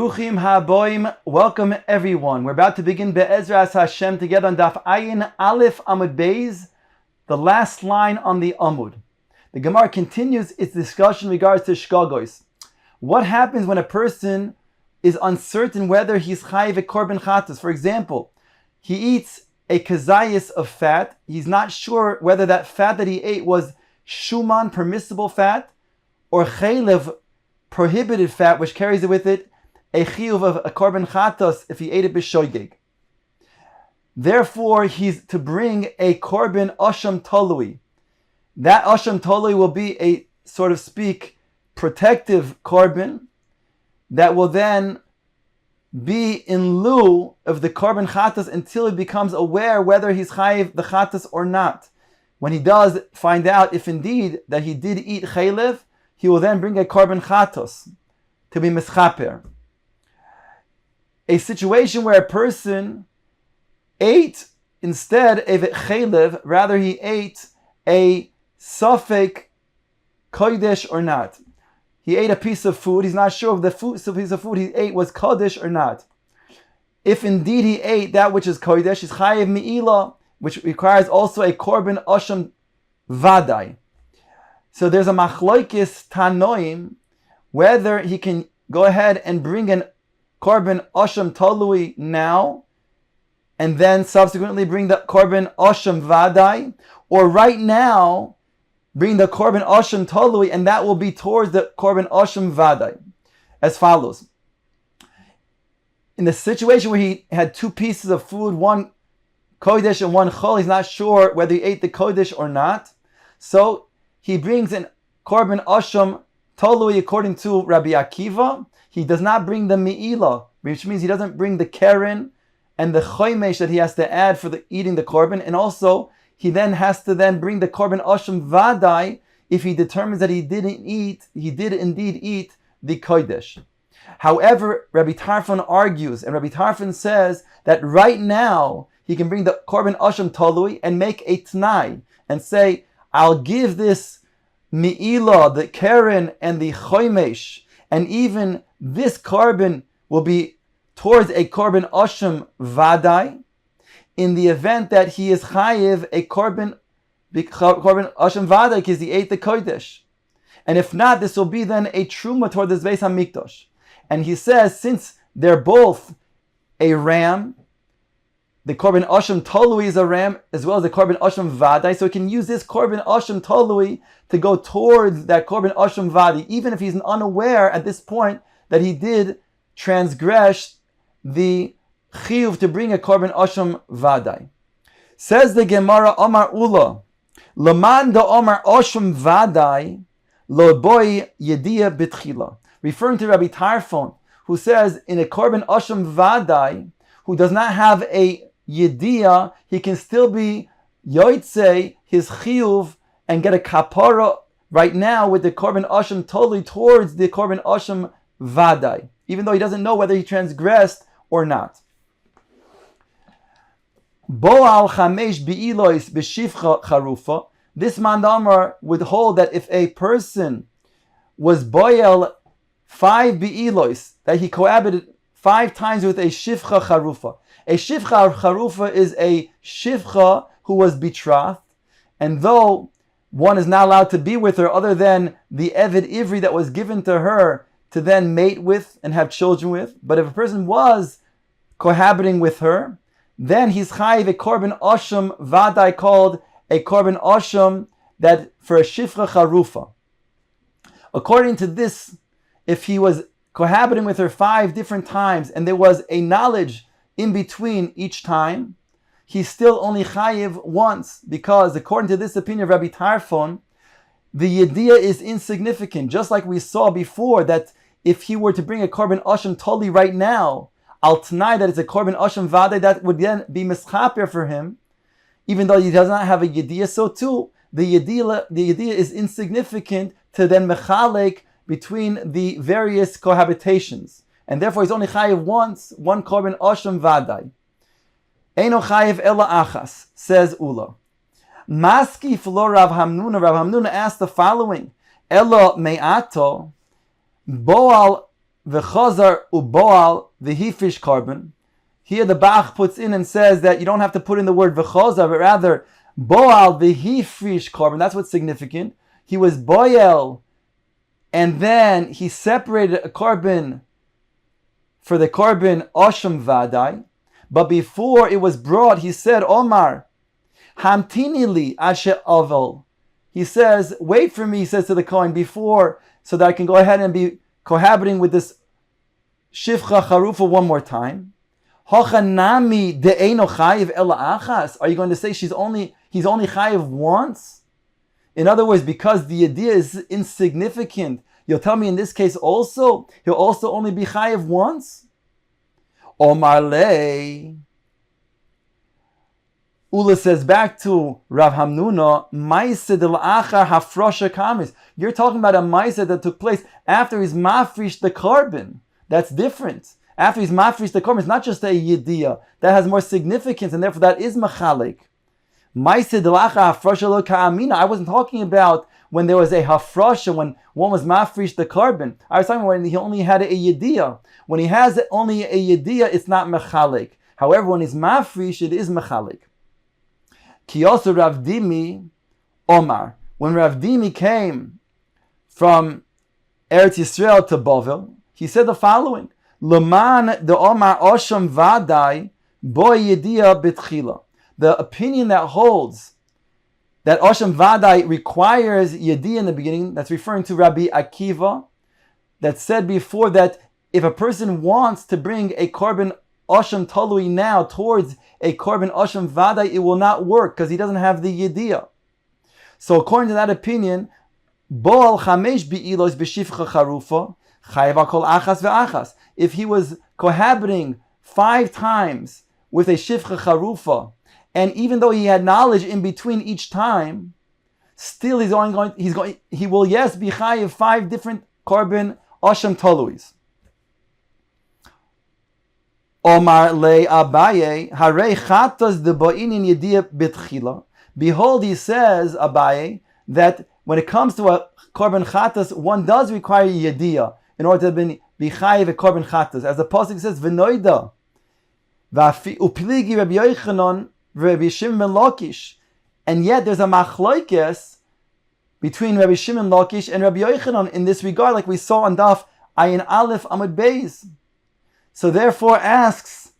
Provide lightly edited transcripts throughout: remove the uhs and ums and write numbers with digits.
Bruchim haboim, welcome everyone. We're about to begin Be'ezras Hashem together on Daf Ayin Aleph Amud Beis, the last line on the Amud. The Gemara continues its discussion in regards to shkagos. What happens when a person is uncertain whether he's chayiv a korban chatas? For example, he eats a kazayis of fat. He's not sure whether that fat that he ate was shuman, permissible fat, or chaylev, prohibited fat, which carries with it a chiyuv of a korban chatos if he ate it b'shoigeg. Therefore, he's to bring a korban asham talui. That asham talui will be a, sort of speak, protective korban that will then be in lieu of the korban chatas until he becomes aware whether he's chayiv the chatas or not. When he does find out if indeed that he did eat chaylev, he will then bring a korban chatos to be mischaper. A situation where a person ate instead of chaylev, rather he ate a safek kodesh or not. He ate a piece of food. He's not sure if the piece of food he ate was kodesh or not. If indeed he ate that which is kodesh, he's chayiv mi'ilah, which requires also a korban asham vadai. So there's a machloikis tanoim whether he can go ahead and bring an korban asham talui now and then subsequently bring the korban asham vadai, or right now bring the korban asham talui and that will be towards the korban asham vadai. As follows. In the situation where he had two pieces of food, one kodesh and one chol, he's not sure whether he ate the kodesh or not. So he brings an korban asham talui according to Rabbi Akiva. He does not bring the mi'ilah, which means he doesn't bring the keren and the choymesh that he has to add for the eating the korban, and also he then has to then bring the korban asham vadai if he determines that he did indeed eat the kodesh. However, Rabbi Tarfon argues, and Rabbi Tarfon says that right now he can bring the korban asham talui and make a t'nai and say, I'll give this mi'ilah, the keren and the choymesh, and even this korban will be towards a korban asham vadai in the event that he is chayiv a korban asham vadai because he ate the kodesh. And if not, this will be then a truma toward this Beis HaMikdash. And he says, since they're both a ram, the korban asham talui is a ram as well as the korban asham vadai, so he can use this korban asham talui to go towards that korban asham vadai, even if he's unaware at this point that he did transgress the chiyuv to bring a korban asham vadai. Says the Gemara, Omar Ula, Laman da Omar asham vadai, lo boy yediyah bitchila. Referring to Rabbi Tarfon, who says in a korban asham vadai, who does not have a yediyah, he can still be yotzei his chiyuv and get a kapara right now with the korban asham totally towards the korban asham vadai, even though he doesn't know whether he transgressed or not. Boal chamesh bi'ilois b'shifcha charufa. This mandamar would hold that if a person was boel 5 bi'ilois, that he cohabited 5 times with a shifcha charufa. A shifcha charufa is a shifcha who was betrothed, and though one is not allowed to be with her other than the Eved Ivri that was given to her to then mate with and have children with, but if a person was cohabiting with her, then he's chayiv a korban asham vadai called a korban asham that for a shifcha charufa. According to this, if he was cohabiting with her 5 different times and there was a knowledge in between each time, he's still only chayiv once, because according to this opinion of Rabbi Tarfon, the yediyah is insignificant. Just like we saw before that if he were to bring a korban asham toli right now, al t'nai that it's a korban asham vadai, that would then be mischaper for him, even though he does not have a yediyah. So too, the yediyah is insignificant to then mechalek between the various cohabitations, and therefore he's only chayiv once, one korban asham vadai. Eino chayiv ela achas, says Ula. Maski flo Rav Hamnuna. Rav Hamnuna asked the following: Ela me'ato boal v'chazar uboal v'hifish korban. Here the Bach puts in and says that you don't have to put in the word v'chazar, but rather boal v'hifish korban. That's what's significant. He was boel, and then he separated a korban for the korban osham vadai. But before it was brought, he said, Omar, hamtini li ashe avel. He says, wait for me, he says to the Kohen, before, so that I can go ahead and be cohabiting with this shifcha charufa one more time. Hochanami de'eno chayiv ela achas. Are you going to say he's only chayiv once? In other words, because the idea is insignificant, you'll tell me in this case also, he'll also only be chayiv once? Omar lei. Ula says back to Rav Hamnuna, Maisa del Achar Hafrosha Kamis. You're talking about a Maisa that took place after he's mafrish the korban. That's different. After he's mafrish the korban, it's not just a yediyah. That has more significance, and therefore that is machalik. Maisa del Achar Hafrosha lo ka'amina. I wasn't talking about when there was a hafrosha, when one was mafrish the korban. I was talking about when he only had a yediyah. When he has only a yediyah, it's not machalik. However, when he's mafrish, it is machalik. Kiyosu Rav Dimi Omar. When Rav Dimi came from Eretz Yisrael to Bovel, he said the following: Leman de Omar Osham Vadai Boy Yediyah Bitchila. The opinion that holds that Osham Vadai requires Yediyah in the beginning, that's referring to Rabbi Akiva, that said before that if a person wants to bring a korban Osham Talui now towards a korban Osham Vadai, it will not work because he doesn't have the Yediyah. So according to that opinion, Boal Chamesh Bi'ilos B'Shifcha Charufa Chayav Kol Achas Ve'achas. If he was cohabiting 5 times with a Shifcha Charufa, and even though he had knowledge in between each time, still he will yes be chayav 5 different korban Osham Taluis. Omar le Abaye, Harei chatas de bo'inin yediyah bitchila. Behold, he says, Abaye, that when it comes to a korban chatas, one does require yediyah in order to be chayiv a korban chatas. As the pasuk says, v'noida, upligi Rabbi Yochanan v'Rabbi Shimon ben Lakish. And yet there's a machloikes between Rabbi Shimon Lakish and Rabbi Yochanan in this regard, like we saw on Daf Ayin Aleph Amud Beis. So therefore asks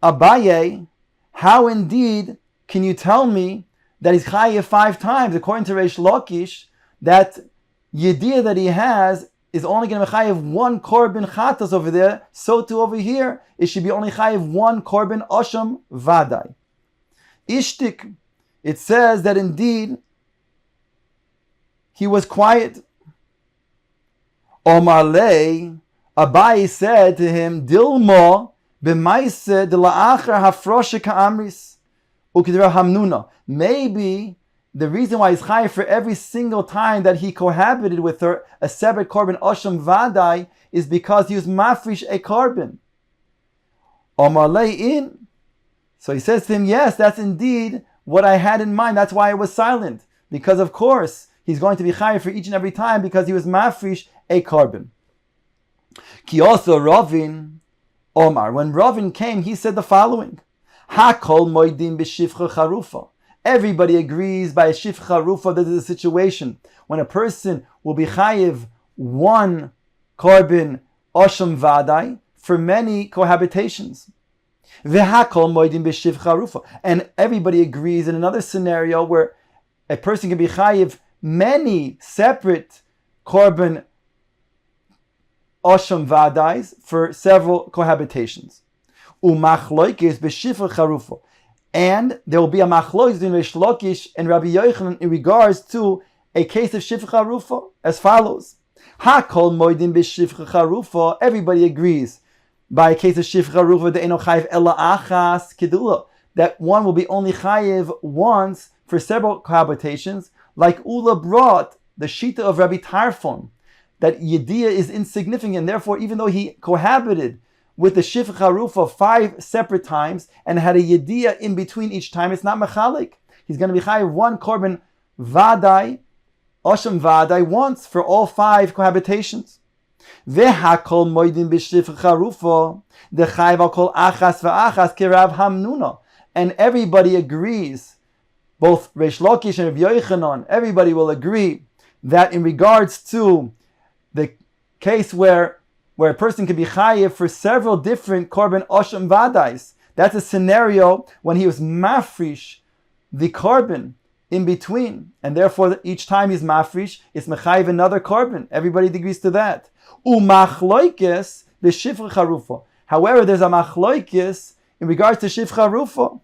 Abaye, how indeed can you tell me that he's chayiv 5 times, according to Reish Lakish, that yediyah that he has is only going to be chayiv 1 korban chatas over there, so too over here, it should be only chayiv 1 korban osham vadai. Ishtik, it says that indeed he was quiet. Omar lei, Abaye said to him, Dilmo b'maise de la'achar hafroshe ka'amris ukidra hamnuna. Maybe the reason why he's chayiv for every single time that he cohabited with her, a separate korban osham vadai, is because he was mafrish a korban. Omar le'in. So he says to him, yes, that's indeed what I had in mind. That's why I was silent. Because of course, he's going to be chayiv for each and every time because he was mafrish a korban. Ki also Ravin Omar. When Ravin came, he said the following: Hakol moedim b'shifcha charufa. Everybody agrees by a shifcha charufa that is a situation when a person will be chayiv 1 korban osham vadai for many cohabitations. V'hakol moedim b'shifcha charufa. And everybody agrees in another scenario where a person can be chayiv many separate korban Osham vadais for several cohabitations. Umachloikis b'shifra charufa. And there will be a machloikis between Reish Lakish and Rabbi Yochanan in regards to a case of shifra charufa as follows. Hakol moedim b'shifra charufa. Everybody agrees by a case of shifra charufa the eno chayiv ela achas kedula, that one will be only chayiv once for several cohabitations, like Ula brought the shita of Rabbi Tarfon, that Yediyah is insignificant. Therefore, even though he cohabited with the Shifcha Charufa 5 separate times and had a Yediyah in between each time, it's not mechalik. He's going to be chayiv 1 korban vadai, osham vadai, once for all 5 cohabitations. V'hakol moidin b'shifcha charufa dechayv al kol achas v'achas kirav hamnuna. And everybody agrees, both Reish Lakish and Rav Yochanan, everybody will agree that in regards to the case where a person can be chayiv for several different korban osham vadais, that's a scenario when he was mafrish the korban in between, and therefore each time he's mafrish, it's mechayiv another korban. Everybody agrees to that. Umachloikes b'shifcha charufa. However, there's a machloikes in regards to shifcha rufa.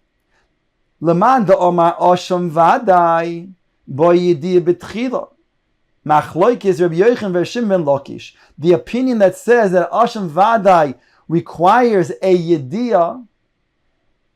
Leman da omar osham vadai bo yediyah betchila. Machloikes Rabbi Yochanan v'Shimon ben Lakish. The opinion that says that osham vadai requires a yediyah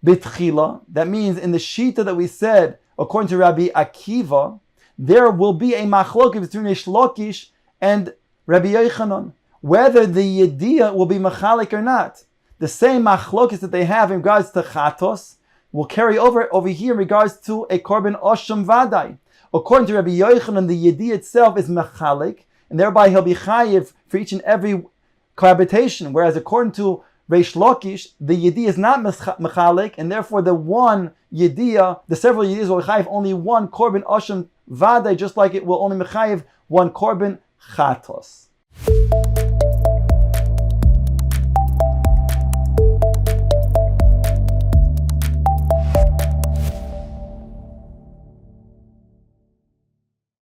betchila, that means in the shita that we said, according to Rabbi Akiva, there will be a machlokes between Reish Lakish and Rabbi Yochanan, whether the yediyah will be machalik or not. The same machlokes that they have in regards to chatos will carry over here in regards to a korban osham vadai. According to Rabbi Yochanan, the yediyah itself is machalik, and thereby he'll be chayiv for each and every cohabitation. Whereas according to Reish Lakish, the yediyah is not machalik, and therefore the one yediyah, the several yediyahs will chayiv only one korban osham vadai, just like it will only mechayiv one korban chatos.